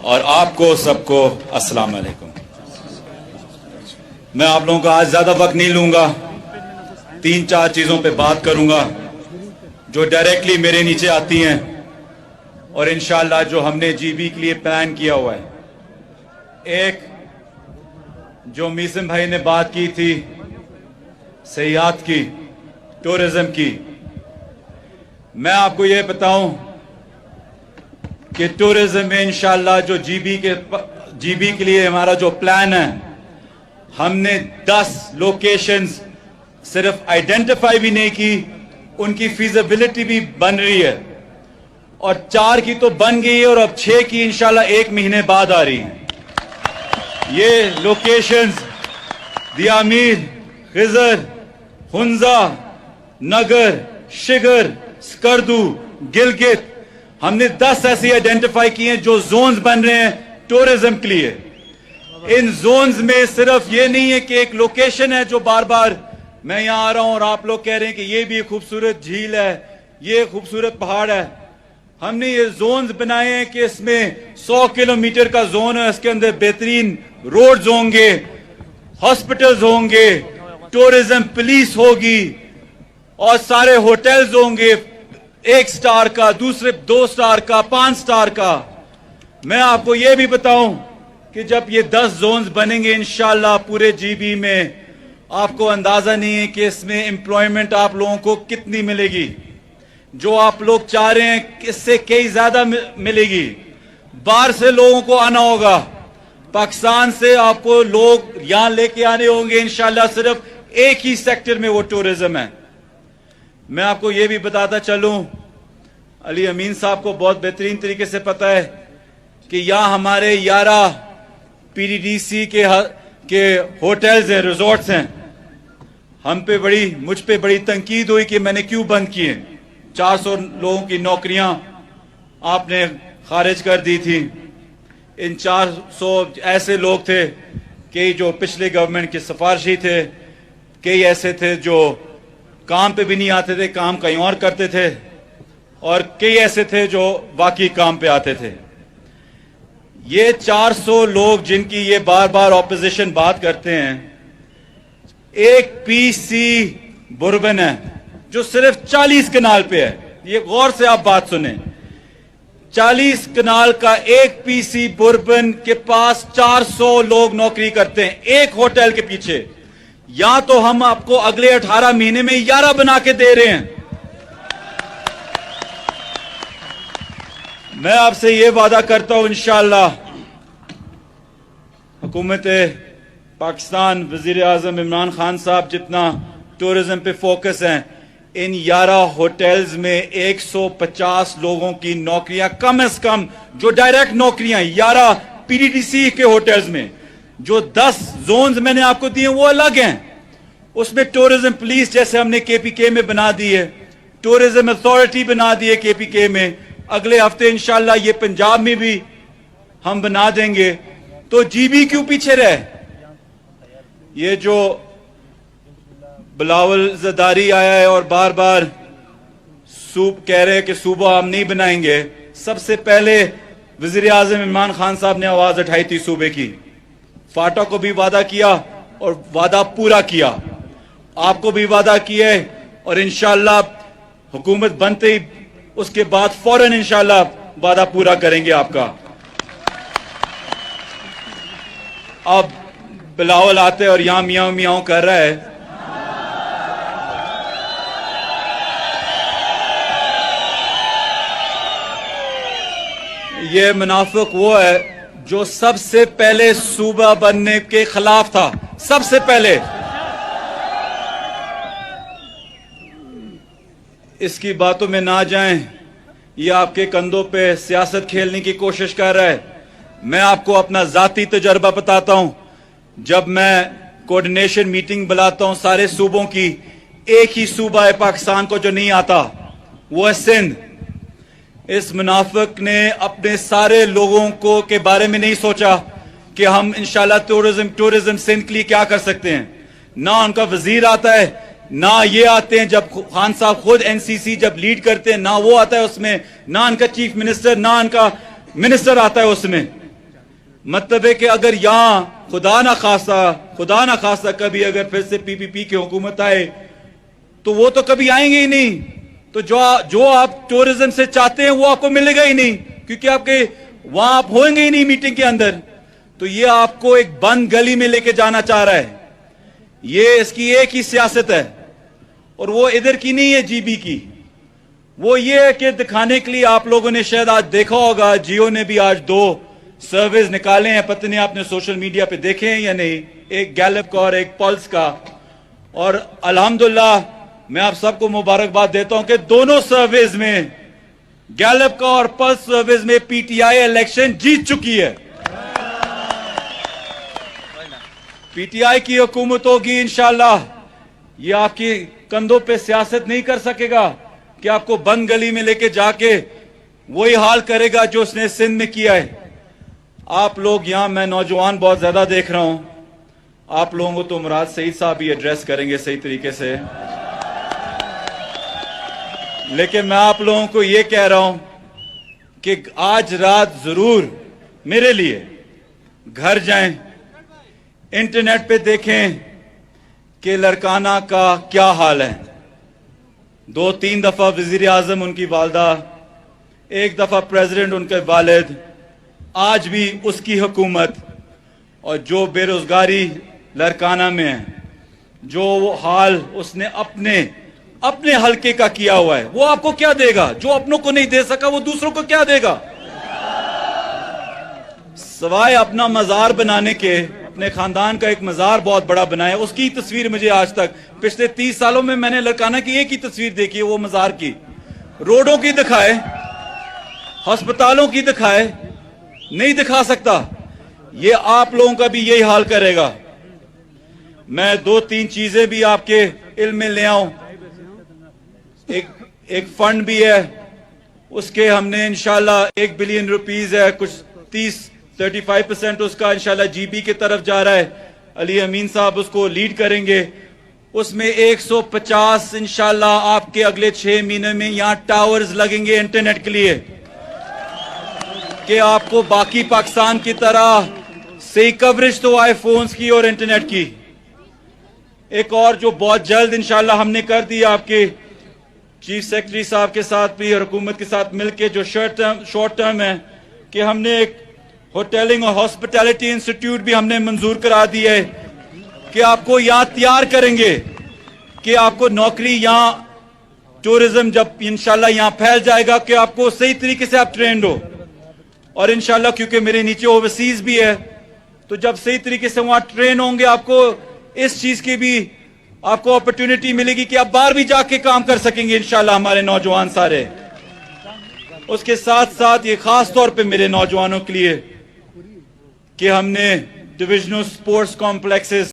اور آپ کو سب کو السلام علیکم. میں آپ لوگوں کا آج زیادہ وقت نہیں لوں گا. 3-4 چیزوں پہ بات کروں گا جو ڈائریکٹلی میرے نیچے آتی ہیں اور انشاءاللہ جو ہم نے جی بی کے لیے پلان کیا ہوا ہے. ایک جو میسم بھائی نے بات کی تھی سیاحت کی, ٹورزم کی, میں آپ کو یہ بتاؤں کہ ٹورزم میں انشاءاللہ جو جی بی کے لیے ہمارا جو پلان ہے, ہم نے 10 لوکیشنز صرف آئیڈینٹیفائی بھی نہیں کی, ان کی فیزیبلٹی بھی بن رہی ہے, اور 4 کی تو بن گئی ہے اور اب 6 کی انشاءاللہ 1 مہینے بعد آ رہی ہیں. یہ لوکیشنز دیامیر, خزر, ہنزا, نگر, شگر, سکردو, گلگت, ہم نے 10 ایسی آئیڈینٹیفائی کی ہیں جو زونز بن رہے ہیں ٹورزم کے لیے. ان زونز میں صرف یہ نہیں ہے کہ ایک لوکیشن ہے جو بار بار میں یہاں آ رہا ہوں اور آپ لوگ کہہ رہے ہیں کہ یہ بھی خوبصورت جھیل ہے, یہ خوبصورت پہاڑ ہے. ہم نے یہ زونز بنائے ہیں کہ اس میں 100 کلومیٹر کا زون ہے, اس کے اندر بہترین روڈز ہوں گے, ہاسپٹلز ہوں گے, ٹورزم پولیس ہوگی, اور سارے ہوٹلز ہوں گے, 1 سٹار کا, دوسرے 2 سٹار کا, 5 سٹار کا. میں آپ کو یہ بھی بتاؤں کہ جب یہ 10 زونز بنیں گے انشاءاللہ پورے جی بی میں, آپ کو اندازہ نہیں ہے کہ اس میں امپلائمنٹ آپ لوگوں کو کتنی ملے گی. جو آپ لوگ چاہ رہے ہیں اس سے کئی زیادہ ملے گی. باہر سے لوگوں کو آنا ہوگا, پاکستان سے آپ کو لوگ یہاں لے کے آنے ہوں گے انشاءاللہ. صرف ایک ہی سیکٹر میں وہ ٹورزم ہے. میں آپ کو یہ بھی بتاتا چلوں, علی امین صاحب کو بہت بہترین طریقے سے پتہ ہے کہ یہاں ہمارے 11 پی ڈی ڈی سی کے ہوٹلز ہیں, ریزورٹس ہیں. مجھ پہ بڑی تنقید ہوئی کہ میں نے کیوں بند کیے. 400 لوگوں کی نوکریاں آپ نے خارج کر دی تھی. ان 400 ایسے لوگ تھے, کئی جو پچھلے گورنمنٹ کے سفارشی تھے, کئی ایسے تھے جو کام پہ بھی نہیں آتے تھے, کام کہیں اور کرتے تھے, اور کئی ایسے تھے جو واقعی کام پہ آتے تھے. یہ 400 لوگ جن کی یہ بار بار اپوزیشن بات کرتے ہیں, ایک پی سی بربن ہے جو صرف 40 کنال پہ ہے. یہ غور سے آپ بات سنیں, 40 کنال کا ایک پی سی بربن کے پاس 400 لوگ نوکری کرتے ہیں ایک ہوٹل کے پیچھے. یا تو ہم آپ کو اگلے 18 مہینے میں 11 بنا کے دے رہے ہیں. میں آپ سے یہ وعدہ کرتا ہوں انشاءاللہ حکومت پاکستان, وزیر اعظم عمران خان صاحب جتنا ٹورزم پہ فوکس ہیں, ان 11 ہوٹلز میں 150 لوگوں کی نوکریاں کم از کم, جو ڈائریکٹ نوکریاں 11 پی ڈی ڈی سی کے ہوٹلز میں. جو 10 زونز میں نے آپ کو دیے وہ الگ ہیں. اس میں ٹورزم پولیس جیسے ہم نے کے پی کے میں بنا دی ہے, ٹورزم اتھارٹی بنا دی ہے کے پی کے میں, اگلے ہفتے انشاءاللہ یہ پنجاب میں بھی ہم بنا دیں گے. تو جی بی کیوں پیچھے رہے؟ یہ جو بلاول زرداری آیا ہے اور بار بار کہہ رہے کہ صوبہ ہم نہیں بنائیں گے. سب سے پہلے وزیر اعظم عمران خان صاحب نے آواز اٹھائی تھی صوبے کی. فاٹا کو بھی وعدہ کیا اور وعدہ پورا کیا, آپ کو بھی وعدہ کیا ہے, اور انشاءاللہ حکومت بنتے ہی اس کے بعد فوراً انشاءاللہ وعدہ پورا کریں گے آپ کا. اب بلاول آتے اور یہاں میاں میاں کر رہا ہے. یہ منافق وہ ہے جو سب سے پہلے صوبہ بننے کے خلاف تھا. سب سے پہلے اس کی باتوں میں نہ جائیں, یہ آپ کے کندھوں پہ سیاست کھیلنے کی کوشش کر رہا ہے. میں آپ کو اپنا ذاتی تجربہ بتاتا ہوں. جب میں کوارڈینیشن میٹنگ بلاتا ہوں سارے صوبوں کی, ایک ہی صوبہ ہے پاکستان کو جو نہیں آتا, وہ ہے سندھ. اس منافق نے اپنے سارے لوگوں کو کے بارے میں نہیں سوچا کہ ہم انشاءاللہ ٹورزم سندھ کے لیے کیا کر سکتے ہیں. نہ ان کا وزیر آتا ہے, نہ یہ آتے ہیں جب خان صاحب خود این سی سی جب لیڈ کرتے ہیں, نہ وہ آتا ہے اس میں, نہ ان کا چیف منسٹر, نہ ان کا منسٹر آتا ہے اس میں. مطلب ہے کہ اگر یہاں خدا نہ خواستہ کبھی اگر پھر سے پی پی پی کی حکومت آئے تو وہ تو کبھی آئیں گے ہی نہیں. تو جو آپ ٹورزم سے چاہتے ہیں وہ آپ کو ملے گا ہی نہیں, کیونکہ آپ کے وہاں آپ ہوئیں گے ہی نہیں میٹنگ کے اندر. تو یہ آپ کو ایک بند گلی میں لے کے جانا چاہ رہا ہے. یہ اس کی ایک ہی سیاست ہے, اور وہ ادھر کی نہیں ہے جی بی کی. وہ یہ ہے کہ دکھانے کے لیے آپ لوگوں نے شاید آج دیکھا ہوگا, جیو نے بھی آج 2 سرویز نکالے ہیں, پتہ نہیں آپ نے سوشل میڈیا پہ دیکھے ہیں یا نہیں, ایک گیلپ کا اور ایک پلس کا. اور الحمدللہ میں آپ سب کو مبارکباد دیتا ہوں کہ دونوں سرویز میں, گیلپ کا اور پلس سرویز میں, پی ٹی آئی الیکشن جیت چکی ہے. پی ٹی آئی کی حکومت ہوگی انشاءاللہ. یہ آپ کی کندھوں پہ سیاست نہیں کر سکے گا کہ آپ کو بند گلی میں لے کے جا کے وہی حال کرے گا جو اس نے سندھ میں کیا ہے. آپ لوگ یہاں, میں نوجوان بہت زیادہ دیکھ رہا ہوں, آپ لوگوں کو تو مراد سعید صاحب بھی ایڈریس کریں گے صحیح طریقے سے, لیکن میں آپ لوگوں کو یہ کہہ رہا ہوں کہ آج رات ضرور میرے لیے گھر جائیں, انٹرنیٹ پہ دیکھیں کہ لڑکانہ کا کیا حال ہے. 2-3 دفعہ وزیر اعظم ان کی والدہ, 1 دفعہ پریزیڈنٹ ان کے والد, آج بھی اس کی حکومت, اور جو بے روزگاری لڑکانہ میں ہے, جو وہ حال اس نے اپنے حلقے کا کیا ہوا ہے, وہ آپ کو کیا دے گا؟ جو اپنوں کو نہیں دے سکا وہ دوسروں کو کیا دے گا؟ سوائے اپنا مزار بنانے کے, اپنے خاندان کا ایک مزار بہت بڑا بنایا, اس کی تصویر مجھے آج تک پچھلے 30 سالوں میں نے لڑکانہ کی ایک ہی تصویر دیکھی ہے, وہ مزار کی. روڈوں کی دکھائے, ہسپتالوں کی دکھائے, نہیں دکھا سکتا. یہ آپ لوگوں کا بھی یہی حال کرے گا. میں 2-3 چیزیں بھی آپ کے علم میں لے آؤں. ایک فنڈ بھی ہے, اس کے ہم نے انشاءاللہ 1 بلین روپیز ہے, کچھ 35% اس کا انشاءاللہ جی بی کی طرف جا رہا ہے. علی امین صاحب اس کو لیڈ کریں گے. اس میں 150 انشاءاللہ آپ کے اگلے 6 مہینے میں یہاں ٹاورز لگیں گے انٹرنیٹ کے لیے, کہ آپ کو باقی پاکستان کی طرح صحیح کوریج تو آئے فونز کی اور انٹرنیٹ کی. ایک اور جو بہت جلد انشاءاللہ ہم نے کر دی آپ کے چیف سیکرٹری صاحب کے ساتھ بھی اور حکومت کے ساتھ مل کے, جو شارٹ ٹرم ہے, کہ ہم نے ایک ہوٹلنگ اور ہاسپٹیلٹی انسٹیٹیوٹ بھی ہم نے منظور کرا دی ہے, کہ آپ کو یہاں تیار کریں گے, کہ آپ کو نوکری یہاں, ٹورزم جب انشاءاللہ یہاں پھیل جائے گا, کہ آپ کو صحیح طریقے سے آپ ٹرینڈ ہو. اور انشاءاللہ کیونکہ میرے نیچے اوورسیز بھی ہے, تو جب صحیح طریقے سے وہاں ٹرین ہوں گے, آپ کو اس چیز کی بھی آپ کو اپرچونٹی ملے گی کہ آپ باہر بھی جا کے کام کر سکیں گے انشاءاللہ ہمارے نوجوان سارے. اس کے ساتھ ساتھ یہ خاص طور پہ میرے نوجوانوں کے لیے کہ ہم نے ڈویژنل سپورٹس کمپلیکسز